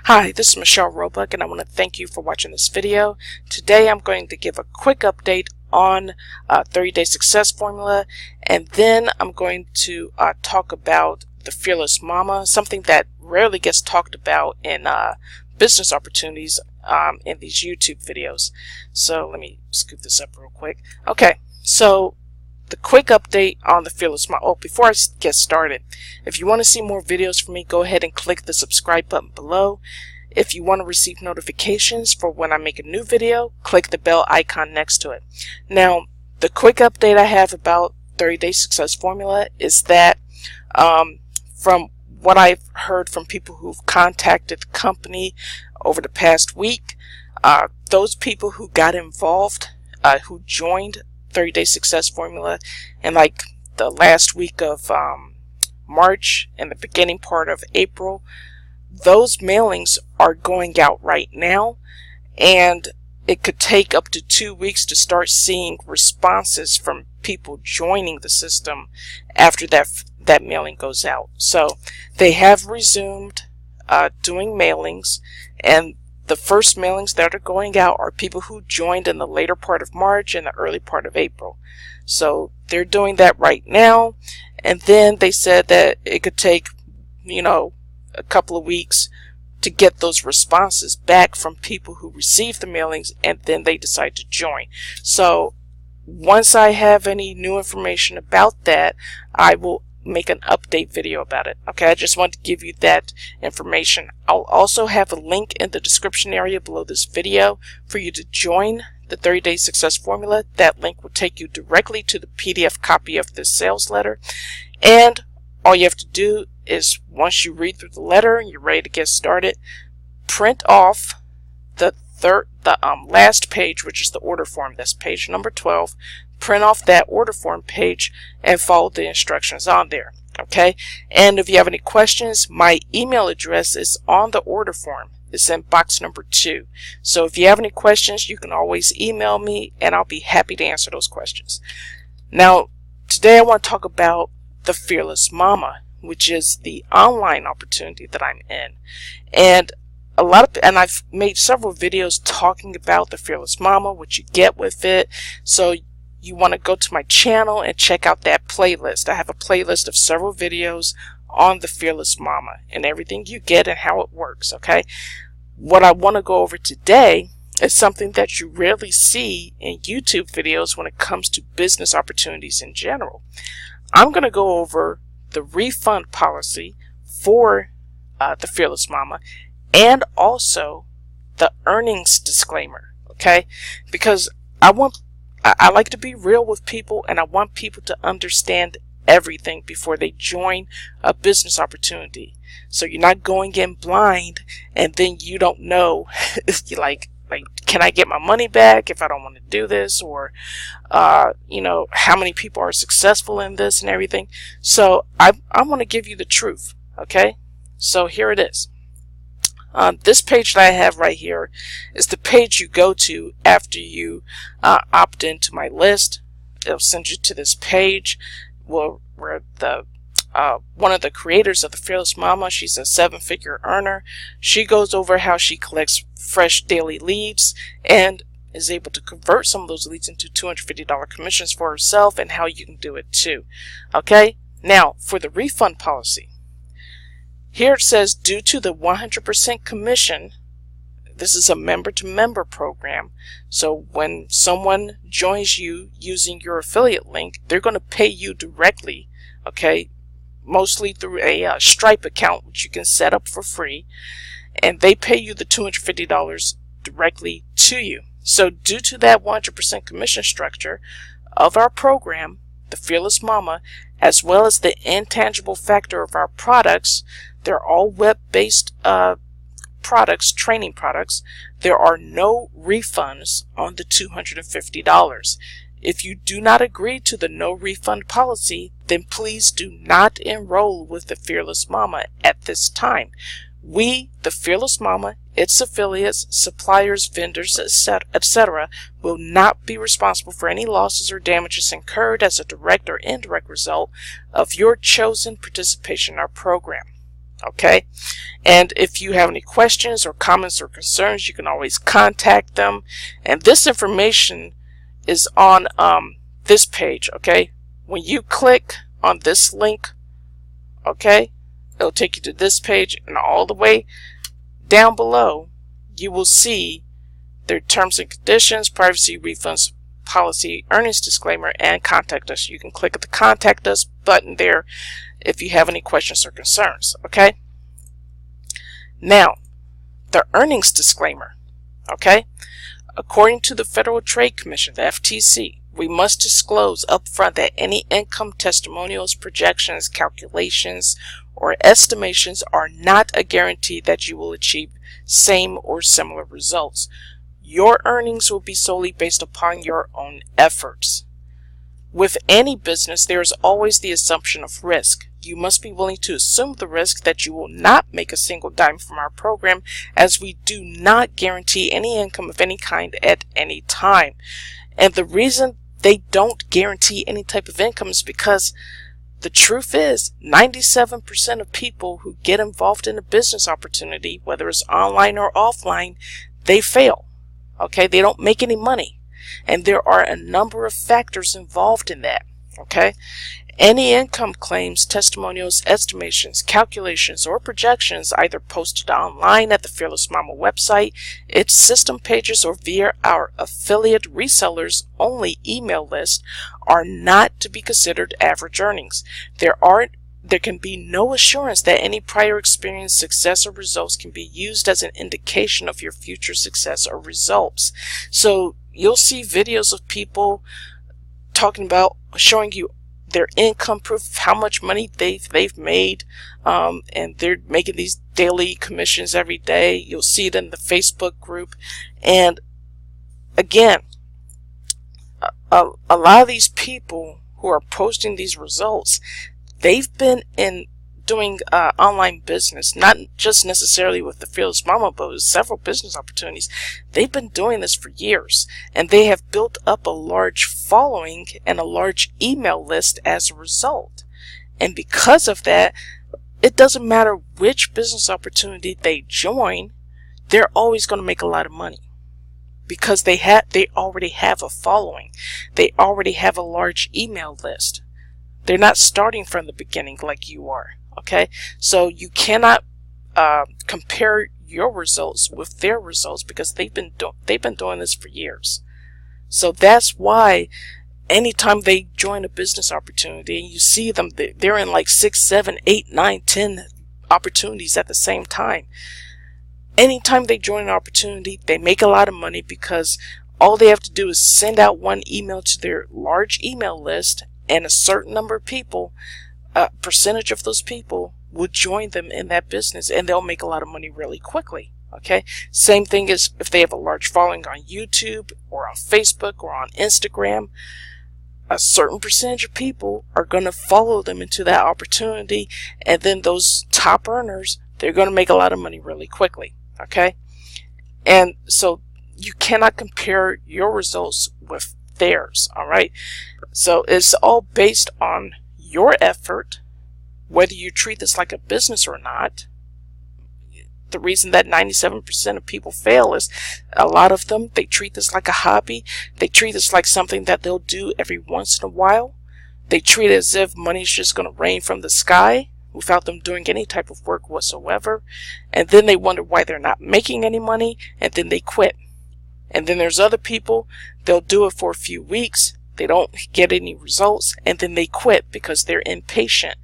Hi, this is Michelle Roebuck, and I want to thank you for watching this video. Today I'm going to give a quick update on 30-day success formula, and then I'm going to talk about the Fearless Momma, something that rarely gets talked about in business opportunities in these YouTube videos. So let me scoop this up real quick. Okay, so the quick update on the Fearless Momma. Oh, before I get started, if you want to see more videos from me, go ahead and click the subscribe button below. If you want to receive notifications for when I make a new video, click the bell icon next to it. Now, the quick update I have about 30-day success formula is that from what I've heard from people who've contacted the company over the past week, those people who got involved, who joined 30-day success formula in like the last week of March and the beginning part of April, those mailings are going out right now, and it could take up to 2 weeks to start seeing responses from people joining the system after that mailing goes out. So they have resumed doing mailings, and the first mailings that are going out are people who joined in the later part of March and the early part of April. So they're doing that right now, and then they said that it could take, a couple of weeks to get those responses back from people who received the mailings, and then they decide to join. So once I have any new information about that, I will make an update video about it. Okay, I just want to give you that information. I'll also have a link in the description area below this video for you to join the 30-day success formula. That link will take you directly to the PDF copy of this sales letter, and all you have to do is, once you read through the letter and you're ready to get started, print off the last page, which is the order form. That's page number 12. Print off that order form page and follow the instructions on there. Okay, and if you have any questions, my email address is on the order form. It's in box number 2. So if you have any questions, you can always email me and I'll be happy to answer those questions. Now, today I want to talk about the Fearless Momma, which is the online opportunity that I'm in. And I've made several videos talking about the Fearless Momma, what you get with it. So you want to go to my channel and check out that playlist. I have a playlist of several videos on the Fearless Momma and everything you get and how it works. Okay, what I want to go over today is something that you rarely see in YouTube videos when it comes to business opportunities in general. I'm going to go over the refund policy for the Fearless Momma, and also the earnings disclaimer. Okay, because I like to be real with people, and I want people to understand everything before they join a business opportunity. So you're not going in blind and then you don't know like can I get my money back if I don't want to do this, or how many people are successful in this and everything. So I want to give you the truth. Okay, so here it is. This page that I have right here is the page you go to after you opt into my list. It'll send you to this page where the one of the creators of the Fearless Momma, she's a 7-figure earner. She goes over how she collects fresh daily leads and is able to convert some of those leads into $250 commissions for herself, and how you can do it too. Okay, now for the refund policy. Here it says, due to the 100% commission, this is a member-to-member program. So when someone joins you using your affiliate link, they're going to pay you directly, okay, mostly through a Stripe account, which you can set up for free, and they pay you the $250 directly to you. So due to that 100% commission structure of our program, the Fearless Momma, as well as the intangible factor of our products, they're all web-based products, training products. There are no refunds on the $250. If you do not agree to the no refund policy, then please do not enroll with the Fearless Momma at this time. We, the Fearless Momma, its affiliates, suppliers, vendors, etc., will not be responsible for any losses or damages incurred as a direct or indirect result of your chosen participation in our program. Okay, and if you have any questions or comments or concerns, you can always contact them. And this information is on this page. Okay, when you click on this link, okay, it'll take you to this page, and all the way down below you will see their terms and conditions, privacy, refunds policy, earnings disclaimer, and contact us. You can click the contact us button there if you have any questions or concerns. Okay, now the earnings disclaimer. Okay, according to the Federal Trade Commission, the FTC, we must disclose upfront that any income testimonials, projections, calculations, or estimations are not a guarantee that you will achieve same or similar results. Your earnings will be solely based upon your own efforts. With any business, there is always the assumption of risk. You must be willing to assume the risk that you will not make a single dime from our program, as we do not guarantee any income of any kind at any time. And the reason they don't guarantee any type of income is because the truth is 97% of people who get involved in a business opportunity, whether it's online or offline, they fail. Okay, they don't make any money. And there are a number of factors involved in that. Okay, any income claims, testimonials, estimations, calculations, or projections either posted online at the Fearless Momma website, its system pages, or via our affiliate resellers only email list are not to be considered average earnings. There can be no assurance that any prior experience, success, or results can be used as an indication of your future success or results. So you'll see videos of people talking about, showing you their income proof of how much money they've made, and they're making these daily commissions every day. You'll see it in the Facebook group. And again, a lot of these people who are posting these results, they've been doing online business, not just necessarily with the Fearless Momma, but with several business opportunities. They've been doing this for years, and they have built up a large following and a large email list as a result. And because of that, it doesn't matter which business opportunity they join, they're always going to make a lot of money, because they already have a following. They already have a large email list. They're not starting from the beginning like you are. Okay, so you cannot compare your results with their results, because they've been doing this for years. So that's why anytime they join a business opportunity and you see them, they're in like 6, 7, 8, 9, 10 opportunities at the same time. Anytime they join an opportunity, they make a lot of money, because all they have to do is send out one email to their large email list, and a certain number of people, a percentage of those people, will join them in that business, and they'll make a lot of money really quickly. Okay, same thing as if they have a large following on YouTube or on Facebook or on Instagram. A certain percentage of people are going to follow them into that opportunity, and then those top earners, they're going to make a lot of money really quickly. Okay, and so you cannot compare your results with theirs. All right, so it's all based on your effort, whether you treat this like a business or not. The reason that 97% of people fail is a lot of them, they treat this like a hobby. They treat this like something that they'll do every once in a while. They treat it as if money's just going to rain from the sky without them doing any type of work whatsoever. And then they wonder why they're not making any money, and then they quit. And then there's other people, they'll do it for a few weeks, they don't get any results, and then they quit because they're impatient.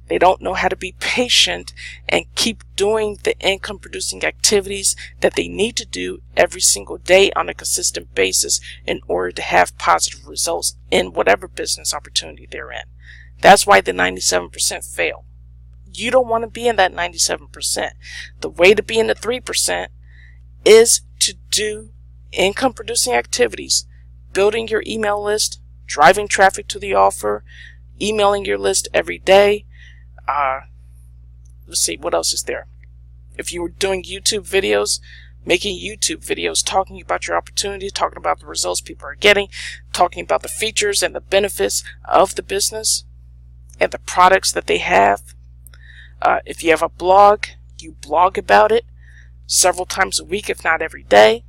They don't know how to be patient and keep doing the income producing activities that they need to do every single day on a consistent basis in order to have positive results in whatever business opportunity they're in. That's why the 97% fail. You don't want to be in that 97%. The way to be in the 3% is to do income producing activities, building your email list, driving traffic to the offer, emailing your list every day. Let's see, what else is there? If you were doing YouTube videos, making YouTube videos, talking about your opportunity, talking about the results people are getting, talking about the features and the benefits of the business and the products that they have. If you have a blog, you blog about it several times a week, if not every day.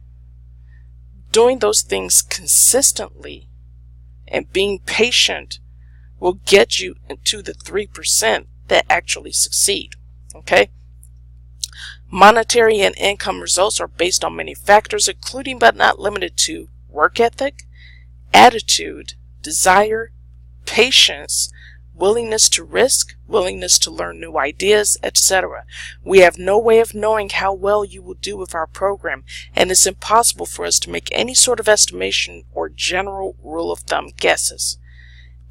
Doing those things consistently and being patient will get you into the 3% that actually succeed. Okay? Monetary and income results are based on many factors, including but not limited to work ethic, attitude, desire, patience, willingness to risk, willingness to learn new ideas, etc. We have no way of knowing how well you will do with our program, and it's impossible for us to make any sort of estimation or general rule of thumb guesses.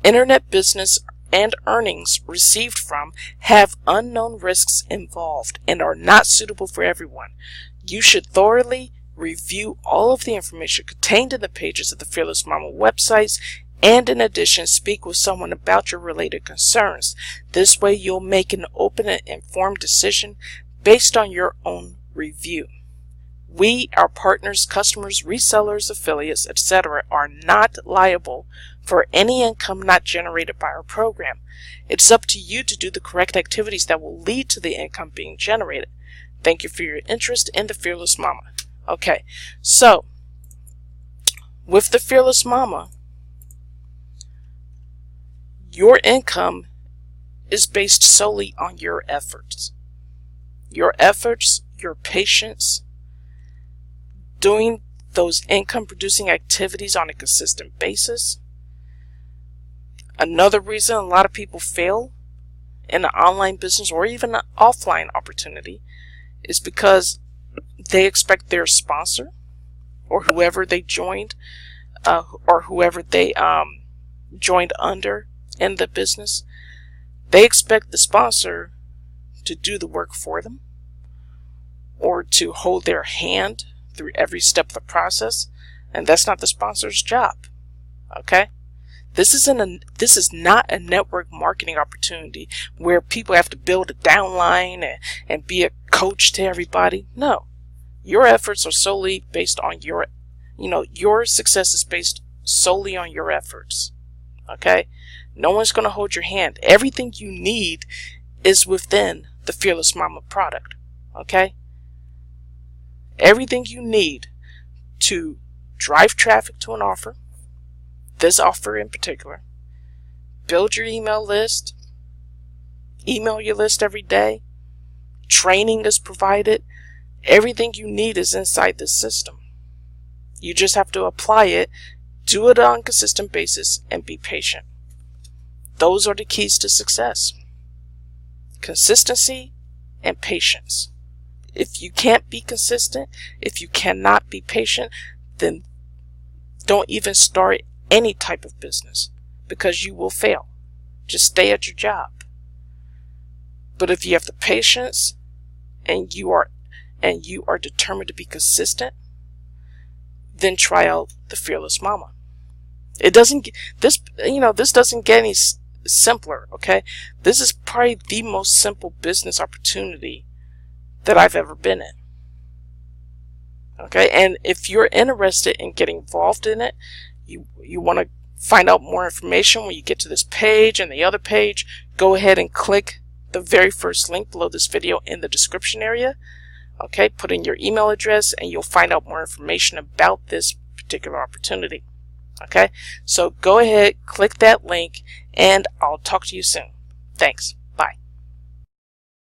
Internet business and earnings received from have unknown risks involved and are not suitable for everyone. You should thoroughly review all of the information contained in the pages of the Fearless Momma websites, and in addition, speak with someone about your related concerns. This way you'll make an open and informed decision based on your own review. We, our partners, customers, resellers, affiliates, etc. are not liable for any income not generated by our program. It's up to you to do the correct activities that will lead to the income being generated. Thank you for your interest in the Fearless Momma. Okay, so with the Fearless Momma, your income is based solely on your efforts. Your efforts, your patience, doing those income producing activities on a consistent basis. Another reason a lot of people fail in an online business or even an offline opportunity is because they expect their sponsor or whoever they joined or whoever they joined under in the business, they expect the sponsor to do the work for them or to hold their hand through every step of the process, and that's not the sponsor's job. Okay? This is not a network marketing opportunity where people have to build a downline and be a coach to everybody. No. Your efforts are solely based on your success is based solely on your efforts. Okay? No one's going to hold your hand. Everything you need is within the Fearless Momma product. Okay? Everything you need to drive traffic to an offer, this offer in particular, build your email list, email your list every day, training is provided, everything you need is inside this system. You just have to apply it, do it on a consistent basis, and be patient. Those are the keys to success. Consistency and patience. If you can't be consistent, if you cannot be patient, then don't even start any type of business because you will fail. Just stay at your job. But if you have the patience and you are determined to be consistent, then try out the Fearless Momma. It doesn't this doesn't get any simpler, okay? This is probably the most simple business opportunity that I've ever been in. Okay, and if you're interested in getting involved in it, you want to find out more information when you get to this page and the other page, go ahead and click the very first link below this video in the description area. Okay, put in your email address and you'll find out more information about this particular opportunity. Okay, so go ahead, click that link, and I'll talk to you soon. Thanks.